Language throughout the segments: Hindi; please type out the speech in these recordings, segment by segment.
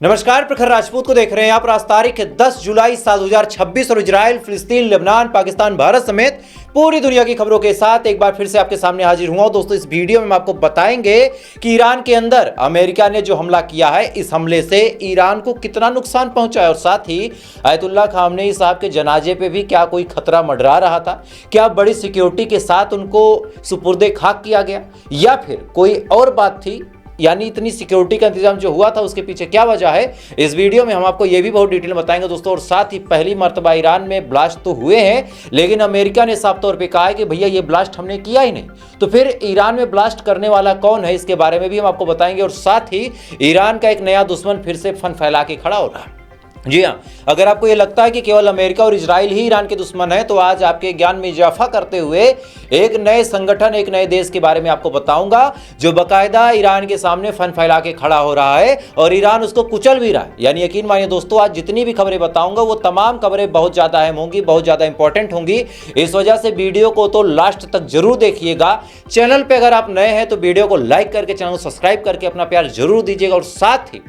नमस्कार, प्रखर राजपूत को देख रहे हैं आप। आज तारीख 10 जुलाई साल 2026 और इजराइल, फिलिस्तीन, लेबनान, पाकिस्तान, भारत समेत पूरी दुनिया की खबरों के साथ एक बार फिर से आपके सामने हाजिर हुआ हूं। दोस्तों, इस वीडियो में हम आपको बताएंगे कि ईरान के अंदर अमेरिका ने जो हमला किया है, इस हमले से ईरान को कितना नुकसान पहुंचा है और साथ ही आयतुल्लाह खामनेई साहब के जनाजे पे भी क्या कोई खतरा मंडरा रहा था, क्या बड़ी सिक्योरिटी के साथ उनको सुपुर्दे खाक किया गया या फिर कोई और बात थी, यानी इतनी सिक्योरिटी का इंतजाम जो हुआ था उसके पीछे क्या वजह है। इस वीडियो में हम आपको यह भी बहुत डिटेल में बताएंगे दोस्तों। और साथ ही पहली मर्तबा ईरान में ब्लास्ट तो हुए हैं, लेकिन अमेरिका ने साफ तौर पे कहा है कि भैया ये ब्लास्ट हमने किया ही नहीं। तो फिर ईरान में ब्लास्ट करने वाला कौन है, इसके बारे में भी हम आपको बताएंगे। और साथ ही ईरान का एक नया दुश्मन फिर से फन फैला के खड़ा हो रहा है। जी हाँ, अगर आपको ये लगता है कि केवल अमेरिका और इजराइल ही ईरान के दुश्मन है, तो आज आपके ज्ञान में इजाफा करते हुए एक नए संगठन, एक नए देश के बारे में आपको बताऊंगा जो बाकायदा ईरान के सामने फन फैला के खड़ा हो रहा है और ईरान उसको कुचल भी रहा है। यानी यकीन मानिए दोस्तों, आज जितनी भी खबरें बताऊंगा वो तमाम खबरें बहुत ज्यादा अहम होंगी, बहुत ज्यादा इंपॉर्टेंट होंगी। इस वजह से वीडियो को तो लास्ट तक जरूर देखिएगा। चैनल पर अगर आप नए हैं तो वीडियो को लाइक करके, चैनल को सब्सक्राइब करके अपना प्यार जरूर दीजिएगा। और साथ ही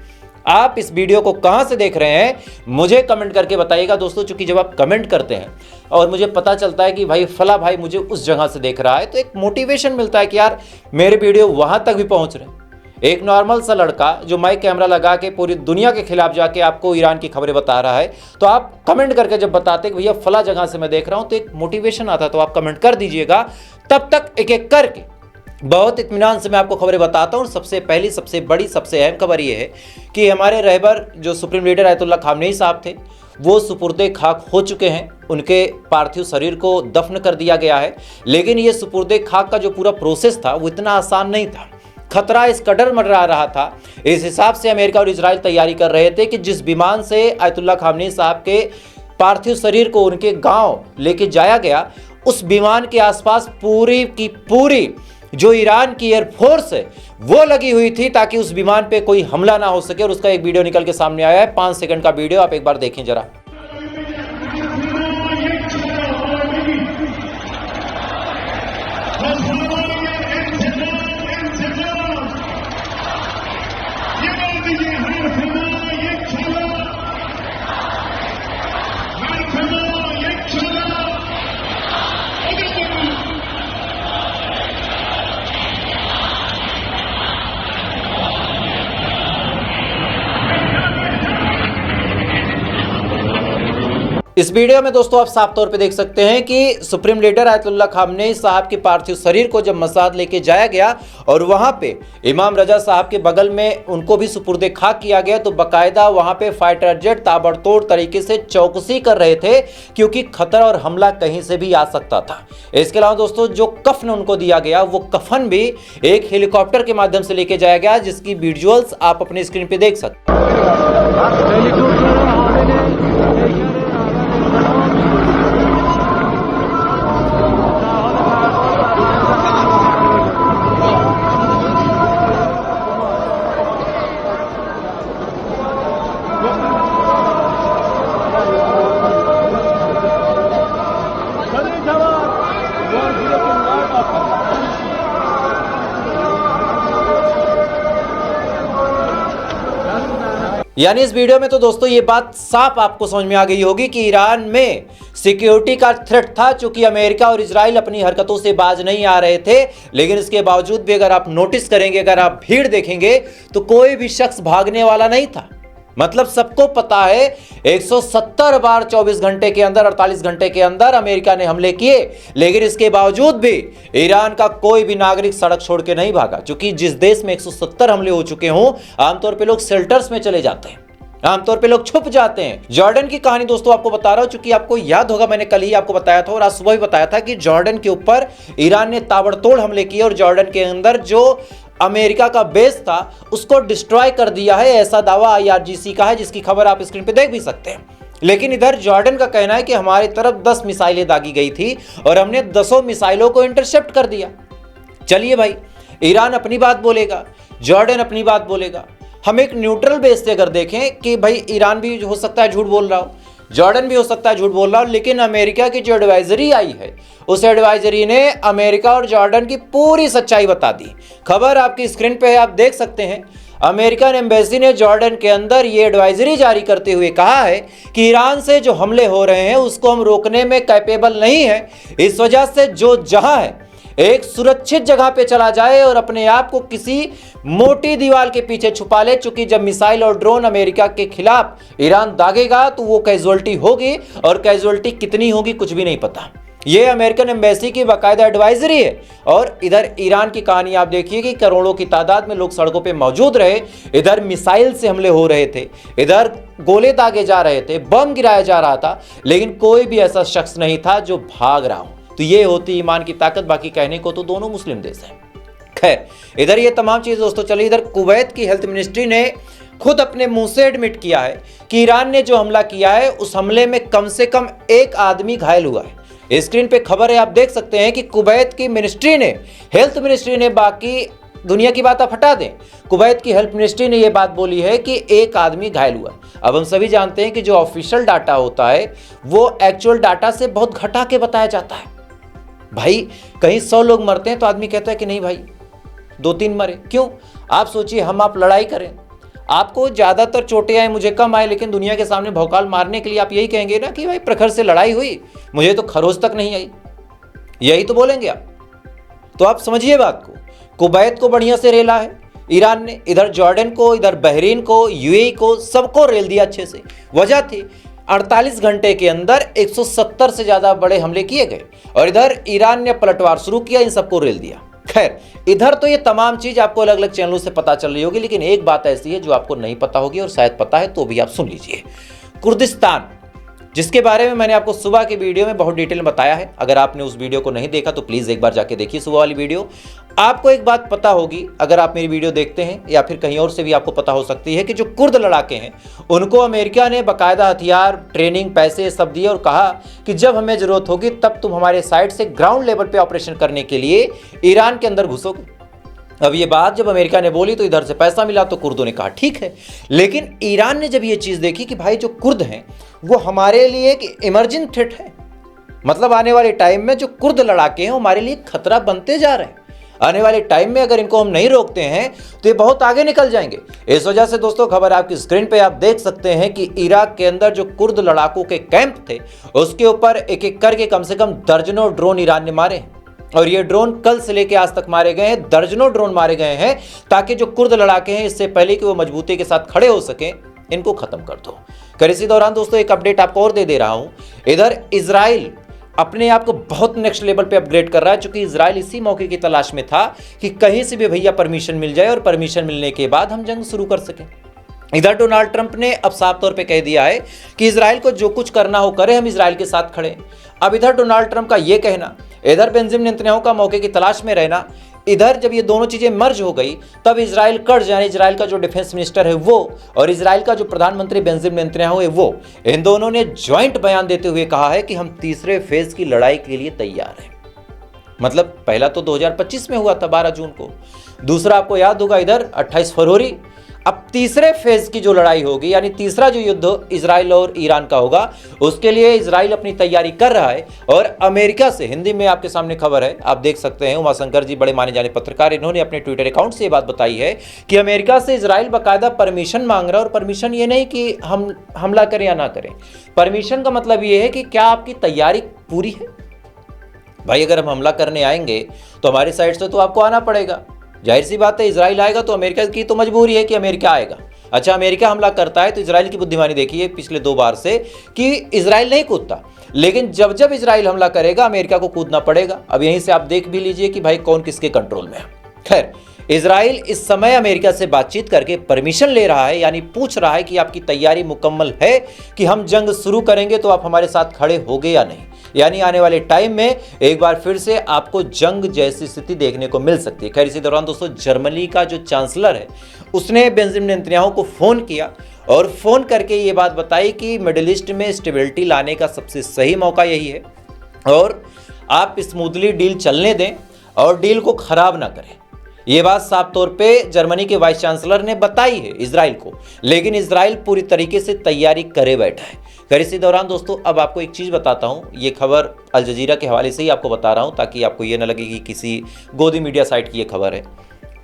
आप इस वीडियो को कहां से देख रहे हैं मुझे कमेंट करके बताइएगा दोस्तों, क्योंकि जब आप कमेंट करते हैं और मुझे पता चलता है कि भाई फला भाई मुझे उस जगह से देख रहा है, तो एक मोटिवेशन मिलता है कि यार मेरे वीडियो वहां तक भी पहुंच रहे हैं। एक नॉर्मल सा लड़का जो माइक कैमरा लगा के पूरी दुनिया के खिलाफ जाके आपको ईरान की खबरें बता रहा है, तो आप कमेंट करके जब बताते कि भैया फला जगह से मैं देख रहा हूं, तो एक मोटिवेशन आता है। तो आप कमेंट कर दीजिएगा। तब तक एक एक करके बहुत इत्मीनान से मैं आपको खबरें बताता हूं। सबसे पहली, सबसे बड़ी, सबसे अहम खबर यह है कि हमारे रहबर जो सुप्रीम लीडर आयतुल्लाह खामनेई साहब थे, वो सुपुर्दे खाक हो चुके हैं। उनके पार्थिव शरीर को दफन कर दिया गया है। लेकिन ये सुपुर्दे खाक का जो पूरा प्रोसेस था वो इतना आसान नहीं था। खतरा इस कदर मंडरा रहा था, इस हिसाब से अमेरिका और इजराइल तैयारी कर रहे थे कि जिस विमान से आयतुल्लाह खामनेई साहब के पार्थिव शरीर को उनके गाँव लेके जाया गया, उस विमान के आसपास पूरी की पूरी जो ईरान की एयरफोर्स है वो लगी हुई थी, ताकि उस विमान पे कोई हमला ना हो सके। और उसका एक वीडियो निकल के सामने आया है, 5 सेकंड का वीडियो, आप एक बार देखें जरा। इस वीडियो में दोस्तों आप साफ तौर पे देख सकते हैं कि सुप्रीम लीडर आयतुल्लाह खामनेई साहब के पार्थिव शरीर को जब मसाद लेके जाया गया और वहां पे इमाम रजा साहब के बगल में उनको भी सुपुर्दे खाक किया गया, तो बाकायदा वहां पे फाइटर जेट ताबड़तोड़ तरीके से चौकसी कर रहे थे, क्योंकि खतरा और हमला कहीं से भी आ सकता था। इसके अलावा दोस्तों, जो कफन उनको दिया गया, वो कफन भी एक हेलीकॉप्टर के माध्यम से लेके जाया गया, जिसकी विजुअल्स आप अपने स्क्रीन पे देख सकते हैं। यानी इस वीडियो में तो दोस्तों ये बात साफ आपको समझ में आ गई होगी कि ईरान में सिक्योरिटी का थ्रेट था, चूंकि अमेरिका और इजराइल अपनी हरकतों से बाज नहीं आ रहे थे। लेकिन इसके बावजूद भी अगर आप नोटिस करेंगे, अगर आप भीड़ देखेंगे, तो कोई भी शख्स भागने वाला नहीं था। मतलब सबको पता है 170 बार 24 घंटे के अंदर, 48 घंटे के अंदर अमेरिका ने हमले किए, लेकिन इसके बावजूद भी ईरान का कोई भी नागरिक सड़क छोड़ के नहीं भागा। क्योंकि जिस देश में 170 हमले हो चुके हों, आमतौर पे लोग शेल्टर्स में चले जाते हैं, आमतौर पे लोग छुप जाते हैं। जॉर्डन की कहानी दोस्तों आपको बता रहा हूं, चूंकि आपको याद होगा मैंने कल ही आपको बताया था और आज सुबह भी बताया था कि जॉर्डन के ऊपर ईरान ने ताबड़तोड़ हमले किए और जॉर्डन के अंदर जो अमेरिका का बेस था उसको डिस्ट्रॉय कर दिया है। ऐसा दावा IRGC का है, जिसकी खबर आप स्क्रीन पे देख भी सकते हैं। लेकिन इधर जॉर्डन का कहना है कि हमारी तरफ 10 मिसाइलें दागी गई थी और हमने 10 मिसाइलों को इंटरसेप्ट कर दिया। चलिए भाई, ईरान अपनी बात बोलेगा, जॉर्डन अपनी बात बोलेगा। हम एक न्यूट्रल बेस से अगर देखें कि भाई ईरान भी हो सकता है झूठ बोल रहा हो, जॉर्डन भी हो सकता है झूठ बोल रहा हो, लेकिन अमेरिका की जो एडवाइजरी आई है उस एडवाइजरी ने अमेरिका और जॉर्डन की पूरी सच्चाई बता दी। खबर आपकी स्क्रीन पे है, आप देख सकते हैं। अमेरिकन एम्बेसी ने जॉर्डन के अंदर ये एडवाइजरी जारी करते हुए कहा है कि ईरान से जो हमले हो रहे हैं उसको हम रोकने में कैपेबल नहीं है। इस वजह से जो जहां है एक सुरक्षित जगह पे चला जाए और अपने आप को किसी मोटी दीवार के पीछे छुपा ले, चूंकि जब मिसाइल और ड्रोन अमेरिका के खिलाफ ईरान दागेगा तो वो कैजुअल्टी होगी, और कैजुअल्टी कितनी होगी कुछ भी नहीं पता। ये अमेरिकन एम्बेसी की बाकायदा एडवाइजरी है। और इधर ईरान की कहानी आप देखिए कि करोड़ों की तादाद में लोग सड़कों पे मौजूद रहे, इधर मिसाइल से हमले हो रहे थे, इधर गोले दागे जा रहे थे, बम गिराया जा रहा था, लेकिन कोई भी ऐसा शख्स नहीं था जो भाग रहा हो। तो ये होती ईमान की ताकत। बाकी कहने को तो दोनों मुस्लिम देश हैं। खैर, इधर ये तमाम चीज़ दोस्तों चली। इधर कुवैत की हेल्थ मिनिस्ट्री ने खुद अपने मुंह से एडमिट किया है कि ईरान ने जो हमला किया है उस हमले में कम से कम एक आदमी घायल हुआ है। स्क्रीन पे खबर है, आप देख सकते हैं कि कुवैत की मिनिस्ट्री ने, हेल्थ मिनिस्ट्री ने, बाकी दुनिया की बात आप हटा दें, कुवैत की हेल्थ मिनिस्ट्री ने यह बात बोली है कि एक आदमी घायल हुआ। अब हम सभी जानते हैं कि जो ऑफिशियल डाटा होता है वो एक्चुअल डाटा से बहुत घटा के बताया जाता है। भाई कहीं 100 लोग मरते हैं तो आदमी कहता है कि नहीं भाई 2-3 मरे। क्यों? आप सोचिए, हम आप लड़ाई करें, आपको ज्यादातर चोटें आए, मुझे कम आए, लेकिन दुनिया के सामने भौकाल मारने के लिए आप यही कहेंगे ना कि भाई प्रखर से लड़ाई हुई, मुझे तो खरोच तक नहीं आई, यही तो बोलेंगे आप। तो आप समझिए बात को। कुवैत को बढ़िया से रेला है ईरान ने, इधर जॉर्डन को, इधर बहरीन को, यूएई को, सबको रेल दिया अच्छे से। वजह थी 48 घंटे के अंदर 170 से ज्यादा बड़े हमले किए गए, और इधर ईरान ने पलटवार शुरू किया, इन सबको रेल दिया। खैर, इधर तो ये तमाम चीज आपको अलग अलग चैनलों से पता चल रही होगी, लेकिन एक बात ऐसी है जो आपको नहीं पता होगी, और शायद पता है तो भी आप सुन लीजिए। कुर्दिस्तान, जिसके बारे में मैंने आपको सुबह की वीडियो में बहुत डिटेल में बताया है। अगर आपने उस वीडियो को नहीं देखा तो प्लीज़ एक बार जाके देखिए सुबह वाली वीडियो। आपको एक बात पता होगी, अगर आप मेरी वीडियो देखते हैं या फिर कहीं और से भी आपको पता हो सकती है, कि जो कुर्द लड़ाके हैं उनको अमेरिका ने बाकायदा हथियार, ट्रेनिंग, पैसे सब दिए और कहा कि जब हमें ज़रूरत होगी तब तुम हमारे साइड से ग्राउंड लेवल पर ऑपरेशन करने के लिए ईरान के अंदर घुसोगे। अब ये बात जब अमेरिका ने बोली तो इधर से पैसा मिला तो कुर्दों ने कहा ठीक है, लेकिन ईरान ने जब ये चीज़ देखी कि भाई जो कुर्द हैं वो हमारे लिए एक इमर्जिंग थ्रेट है, मतलब आने वाले टाइम में जो कुर्द लड़ाके हैं हमारे लिए खतरा बनते जा रहे हैं, आने वाले टाइम में अगर इनको हम नहीं रोकते हैं तो ये बहुत आगे निकल जाएंगे। इस वजह से दोस्तों खबर आपकी स्क्रीन पे आप देख सकते हैं कि इराक के अंदर जो कुर्द लड़ाकों के कैंप थे उसके ऊपर एक एक करके कम से कम दर्जनों ड्रोन ईरान ने मारे हैं, और ये ड्रोन कल से लेकर आज तक मारे गए हैं, दर्जनों ड्रोन मारे गए हैं, ताकि जो कुर्द लड़ाके हैं इससे पहले कि वो मजबूती के साथ खड़े हो सकें इनको खत्म कर दो। कर इसी दौरान दोस्तों एक अपडेट आपको और दे रहा हूं। इधर इजराइल अपने आप को बहुत नेक्स्ट लेवल पे अपग्रेड कर रहा है, क्योंकि इजराइल इसी मौके की तलाश में था कि कहीं से भी भैया परमिशन मिल जाए और परमिशन मिलने के बाद हम जंग शुरू कर सकें। इधर डोनाल्ड ट्रंप ने अब साफ तौर पे कह दिया है कि इजराइल को जो कुछ करना हो करे, हम इजराइल के साथ खड़े। अब इधर डोनाल्ड ट्रंप का ये कहना, इधर बेंजामिन नेतन्याहू का मौके की तलाश में रहना, इधर जब ये दोनों चीजें मर्ज हो गई तब इजराइल कर्ज, यानी इजराइल का जो डिफेंस मिनिस्टर है वो और इजराइल का जो प्रधानमंत्री बेंजामिन नेतन्याहू है वो, इन दोनों ने ज्वाइंट बयान देते हुए कहा है कि हम तीसरे फेज की लड़ाई के लिए तैयार हैं। मतलब पहला तो 2025 में हुआ था 12 जून को, दूसरा आपको याद होगा इधर 28 फरवरी। अब तीसरे फेज की जो लड़ाई होगी, यानी तीसरा जो युद्ध इजराइल और ईरान का होगा, उसके लिए इजराइल अपनी तैयारी कर रहा है। और अमेरिका से, हिंदी में आपके सामने खबर है, आप देख सकते हैं, उमाशंकर जी बड़े माने जाने पत्रकार, इन्होंने अपने ट्विटर अकाउंट से ये बात बताई है कि अमेरिका से इजराइल बाकायदा परमिशन मांग रहा है। और परमिशन ये नहीं कि हम हमला करें या ना करें, परमिशन का मतलब ये है कि क्या आपकी तैयारी पूरी है। भाई अगर हम हमला करने आएंगे तो हमारी साइड से तो आपको आना पड़ेगा, जाहिर सी बात है। इजराइल आएगा तो अमेरिका की तो मजबूरी है कि अमेरिका आएगा। अच्छा, अमेरिका हमला करता है तो इजराइल की बुद्धिमानी देखिए पिछले 2 बार से कि इजराइल नहीं कूदता, लेकिन जब जब इजराइल हमला करेगा अमेरिका को कूदना पड़ेगा। अब यहीं से आप देख भी लीजिए कि भाई कौन किसके कंट्रोल में है। खैर, इजराइल इस समय अमेरिका से बातचीत करके परमिशन ले रहा है, यानी पूछ रहा है कि आपकी तैयारी मुकम्मल है कि हम जंग शुरू करेंगे तो आप हमारे साथ खड़े होगे या नहीं। यानी आने वाले टाइम में एक बार फिर से आपको जंग जैसी स्थिति देखने को मिल सकती है। खैर, इसी दौरान दोस्तों जर्मनी का जो चांसलर है उसने बेंजामिन नेतन्याहू को फ़ोन किया और फ़ोन करके ये बात बताई कि मिडिल ईस्ट में स्टेबिलिटी लाने का सबसे सही मौका यही है और आप स्मूथली डील चलने दें और डील को ख़राब ना करें। ये बात साफ तौर पे जर्मनी के वाइस चांसलर ने बताई है इजराइल को, लेकिन इजराइल पूरी तरीके से तैयारी करे बैठा है। खैर, इसी दौरान दोस्तों अब आपको एक चीज़ बताता हूँ, ये खबर अल जजीरा के हवाले से ही आपको बता रहा हूँ ताकि आपको ये न लगे कि किसी गोदी मीडिया साइट की ये खबर है।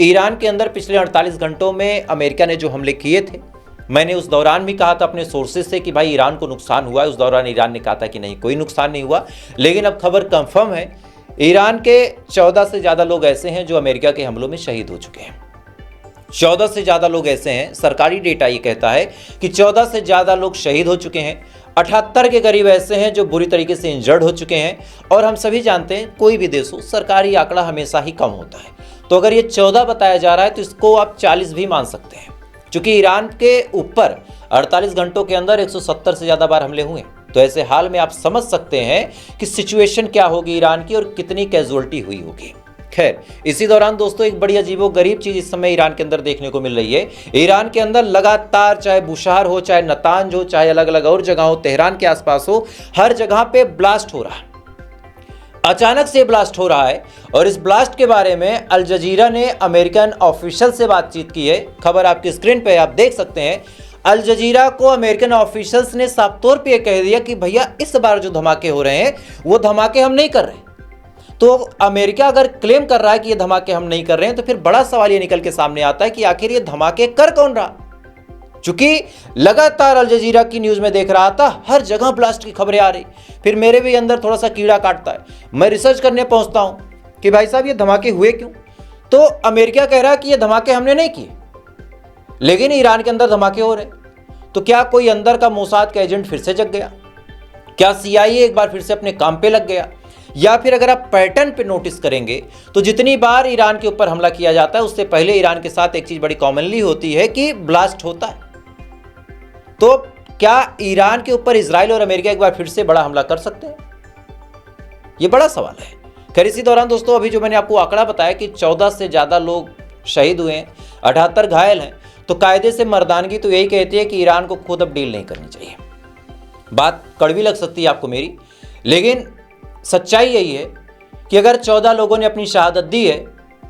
ईरान के अंदर पिछले 48 घंटों में अमेरिका ने जो हमले किए थे, मैंने उस दौरान भी कहा था अपने सोर्सेज से कि भाई ईरान को नुकसान हुआ है। उस दौरान ईरान ने कहा था कि नहीं, कोई नुकसान नहीं हुआ। लेकिन अब खबर कंफर्म है, ईरान के 14 से ज़्यादा लोग ऐसे हैं जो अमेरिका के हमलों में शहीद हो चुके हैं। 14 से ज़्यादा लोग ऐसे हैं, सरकारी डेटा ये कहता है कि 14 से ज़्यादा लोग शहीद हो चुके हैं। 78 के करीब ऐसे हैं जो बुरी तरीके से इंजर्ड हो चुके हैं। और हम सभी जानते हैं, कोई भी देश हो, सरकारी आंकड़ा हमेशा ही कम होता है। तो अगर ये 14 बताया जा रहा है तो इसको आप 40 भी मान सकते हैं, क्योंकि ईरान के ऊपर 48 घंटों के अंदर 170 से ज़्यादा बार हमले हुए। तो ऐसे हाल में आप समझ सकते हैं कि सिचुएशन क्या होगी ईरान की और कितनी कैजुअल्टी हुई होगी। खैर, इसी दौरान दोस्तों एक बड़ी अजीबोगरीब चीज इस समय ईरान के अंदर देखने को मिल रही है। ईरान के अंदर लगातार, चाहे बुशाहर हो, चाहे नतांज हो, चाहे अलग अलग और जगह हो, तेहरान के आसपास हो, हर जगह पे ब्लास्ट हो रहा है। अचानक से ब्लास्ट हो रहा है। और इस ब्लास्ट के बारे में अल जजीरा ने अमेरिकन ऑफिशियल से बातचीत की है। खबर आपकी स्क्रीन पे आप देख सकते हैं। अल जजीरा को अमेरिकन ऑफिशियल्स ने साफ तौर पे कह दिया कि भैया इस बार जो धमाके हो रहे हैं वो धमाके हम नहीं कर रहे। तो अमेरिका अगर क्लेम कर रहा है कि ये धमाके हम नहीं कर रहे हैं, तो फिर बड़ा सवाल ये निकल के सामने आता है कि आखिर ये धमाके कर कौन रहा। चूंकि लगातार अल जजीरा की न्यूज में देख रहा था, हर जगह ब्लास्ट की खबरें आ रही, फिर मेरे भी अंदर थोड़ा सा कीड़ा काटता है। मैं रिसर्च करने पहुंचता हूं कि भाई साहब ये धमाके हुए क्यों। तो अमेरिका कह रहा है कि ये धमाके हमने नहीं किए, लेकिन ईरान के अंदर धमाके हो रहे। तो क्या कोई अंदर का मोसाद का एजेंट फिर से जग गया? क्या CIA एक बार फिर से अपने काम पे लग गया? या फिर अगर आप पैटर्न पे नोटिस करेंगे तो जितनी बार ईरान के ऊपर हमला किया जाता है, उससे पहले ईरान के साथ एक चीज बड़ी कॉमनली होती है कि ब्लास्ट होता है। तो क्या ईरान के ऊपर इजराइल और अमेरिका एक बार फिर से बड़ा हमला कर सकते हैं? यह बड़ा सवाल है। खैर, इसी दौरान दोस्तों अभी जो मैंने आपको आंकड़ा बताया कि 14 से ज्यादा लोग शहीद हुए हैं, 78 घायल हैं, तो कायदे से मर्दानगी तो यही कहती है कि ईरान को खुद अब डील नहीं करनी चाहिए। बात कड़वी लग सकती है आपको मेरी, लेकिन सच्चाई यही है कि अगर 14 लोगों ने अपनी शहादत दी है,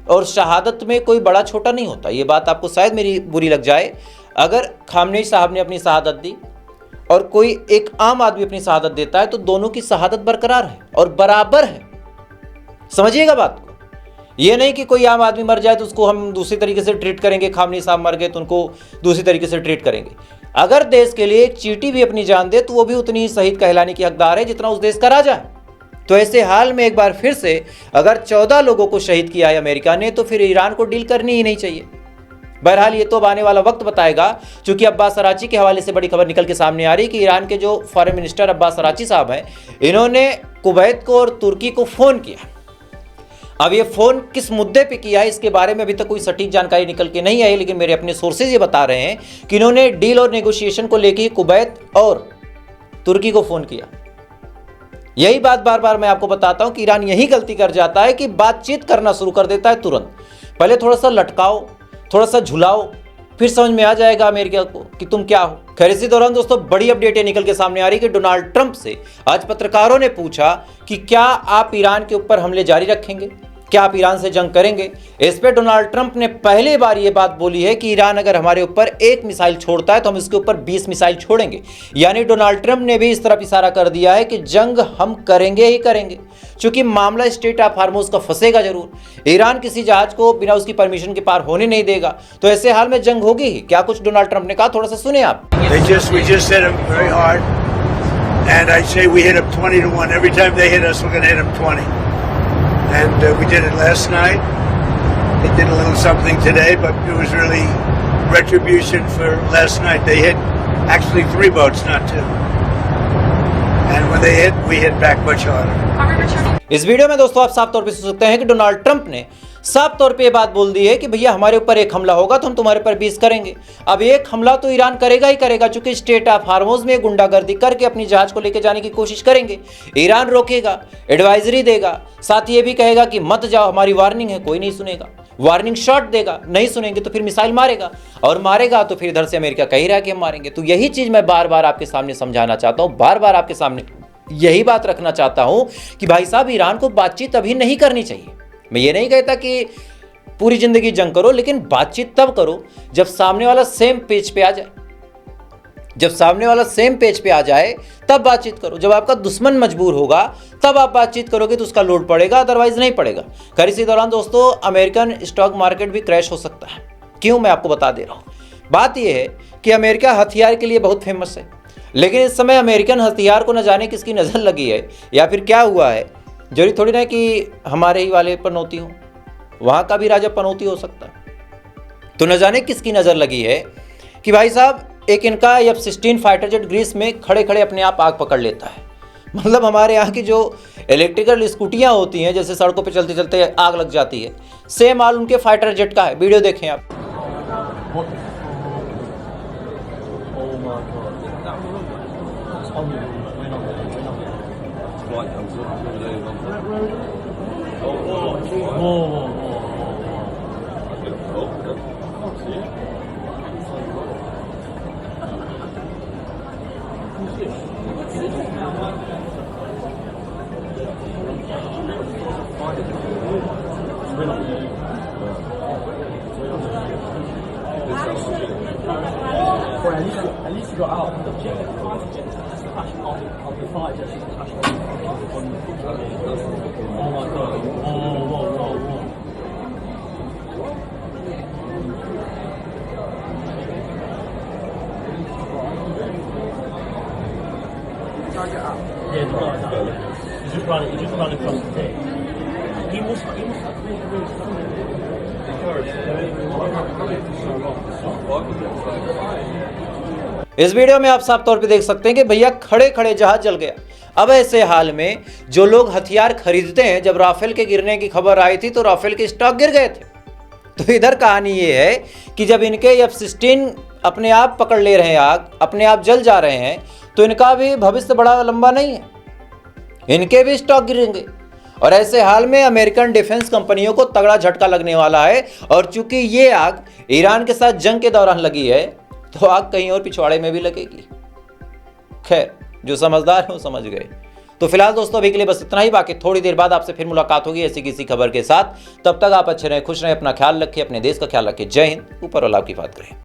और शहादत में कोई बड़ा छोटा नहीं होता, ये बात आपको शायद मेरी बुरी लग जाए, अगर खामनेई साहब ने अपनी शहादत दी और कोई एक आम आदमी अपनी शहादत देता है, तो दोनों की शहादत बरकरार है और बराबर है। समझिएगा बात को। ये नहीं कि कोई आम आदमी मर जाए तो उसको हम दूसरी तरीके से ट्रीट करेंगे, खामनेई साहब मर गए तो उनको दूसरी तरीके से ट्रीट करेंगे। अगर देश के लिए एक चींटी भी अपनी जान दे तो वो भी उतनी ही शहीद कहलाने की हकदार है जितना उस देश का राजा है। तो ऐसे हाल में एक बार फिर से अगर 14 लोगों को शहीद किया है अमेरिका ने, तो फिर ईरान को डील करनी ही नहीं चाहिए। बहरहाल ये तो अब आने वाला वक्त बताएगा, क्योंकि अब्बास अराची के हवाले से बड़ी खबर निकल के सामने आ रही कि ईरान के जो फॉरेन मिनिस्टर अब्बास अराची साहब हैं, इन्होंने कुवैत को और तुर्की को फोन किया। अब ये फोन किस मुद्दे पे किया है, इसके बारे में अभी तक कोई सटीक जानकारी निकल के नहीं आई, लेकिन मेरे अपने सोर्सेज ये बता रहे हैं कि इन्होंने डील और नेगोशिएशन को लेकर कुवैत और तुर्की को फोन किया। यही बात बार बार मैं आपको बताता हूं कि ईरान यही गलती कर जाता है कि बातचीत करना शुरू कर देता है तुरंत। पहले थोड़ा सा लटकाओ, थोड़ा सा झुलाओ, फिर समझ में आ जाएगा अमेरिका को कि तुम क्या हो। खैर, इसी दौरान दोस्तों बड़ी अपडेट ये निकल के सामने आ रही कि डोनाल्ड ट्रंप से आज पत्रकारों ने पूछा कि क्या आप ईरान के ऊपर हमले जारी रखेंगे, क्या आप ईरान से जंग करेंगे। इस पे डोनाल्ड ट्रंप ने पहली बार ये बात बोली है कि ईरान अगर हमारे ऊपर एक मिसाइल छोड़ता है तो हम इसके ऊपर 20 मिसाइल छोड़ेंगे। यानी डोनाल्ड ट्रंप ने भी इस तरफ इशारा कर दिया है कि जंग हम करेंगे ही करेंगे, क्योंकि मामला स्ट्रेट ऑफ हार्मोज का फंसेगा जरूर। ईरान किसी जहाज को बिना उसकी परमिशन के पार होने नहीं देगा, तो ऐसे हाल में जंग होगी ही। क्या कुछ डोनाल्ड ट्रंप ने कहा, थोड़ा सा सुने आप। And I say we hit them 20-1. Every time they hit us, we're going to hit them 20. And we did it last night. They did a little something today, but it was really retribution for last night. They hit actually 3 boats, not 2. And when they hit, we hit back much harder. इस वीडियो में दोस्तों आप साफ तौर पे सुन सकते हैं कि डोनाल्ड ट्रंप ने साफ तौर पे ये बात बोल दी है कि भैया हमारे ऊपर एक हमला होगा तो हम तुम्हारे ऊपर 20 करेंगे। अब एक हमला तो ईरान करेगा ही करेगा, चूंकि स्टेट ऑफ हार्मोज में गुंडागर्दी करके अपनी जहाज को लेकर जाने की कोशिश करेंगे। ईरान रोकेगा, एडवाइजरी देगा, साथ ये भी कहेगा कि मत जाओ, हमारी वार्निंग है, कोई नहीं सुनेगा। वार्निंग शॉट देगा, नहीं सुनेंगे तो फिर मिसाइल मारेगा, और मारेगा तो फिर इधर से अमेरिका कह ही रहा है कि हम मारेंगे। तो यही चीज मैं बार बार आपके सामने समझाना चाहता हूं, बार बार आपके सामने यही बात रखना चाहता हूं कि भाई साहब ईरान को बातचीत अभी नहीं करनी चाहिए। मैं ये नहीं कहता कि पूरी जिंदगी जंग करो, लेकिन बातचीत तब करो जब सामने वाला सेम पेज पे आ जाए, जब सामने वाला सेम पेज पे आ जाए तब बातचीत करो। जब आपका दुश्मन मजबूर होगा तब आप बातचीत करोगे तो उसका लोड पड़ेगा, अदरवाइज नहीं पड़ेगा। खैर इसी दौरान दोस्तों अमेरिकन स्टॉक मार्केट भी क्रैश हो सकता है। क्यों, मैं आपको बता दे रहा हूँ। बात यह है कि अमेरिका हथियार के लिए बहुत फेमस है, लेकिन इस समय अमेरिकन हथियार को न जाने किसकी नज़र लगी है या फिर क्या हुआ है। जरूरी थोड़ी ना कि हमारे ही वाले पनौती हो, वहाँ का भी राजा पनौती हो सकता है। तो न जाने किसकी नज़र लगी है कि भाई साहब एक इनका F-16 फाइटर जेट ग्रीस में खड़े खड़े अपने आप आग पकड़ लेता है। मतलब हमारे यहाँ की जो इलेक्ट्रिकल स्कूटियाँ होती हैं, जैसे सड़कों पे चलते चलते आग लग जाती है, सेम हाल उनके फाइटर जेट का है। वीडियो देखें आप। Well, at least you got out of the jet. Of the fight, just oh my god. Whoa. Yeah, no, He just ran across the tape. He must have इस वीडियो में आप साफ तौर पे देख सकते हैं कि भैया खड़े खड़े जहाज जल गया। अब ऐसे हाल में जो लोग हथियार खरीदते हैं, जब राफेल के गिरने की खबर आई थी तो राफेल के स्टॉक गिर गए थे। तो इधर कहानी ये है कि जब इनके F-16 अपने आप पकड़ ले रहे हैं आग, अपने आप जल जा रहे हैं, तो इनका भी भविष्य बड़ा लंबा नहीं है, इनके भी स्टॉक गिरेंगे। और ऐसे हाल में अमेरिकन डिफेंस कंपनियों को तगड़ा झटका लगने वाला है। और चूंकि ये आग ईरान के साथ जंग के दौरान लगी है तो आग कहीं और पिछवाड़े में भी लगेगी। खैर जो समझदार है वो समझ गए। तो फिलहाल दोस्तों अभी के लिए बस इतना ही। बाकी थोड़ी देर बाद आपसे फिर मुलाकात होगी ऐसी किसी खबर के साथ। तब तक आप अच्छे रहें, खुश रहें, अपना ख्याल रखें, अपने देश का ख्याल रखें। जय हिंद। ऊपर वाला आपकी बात करें।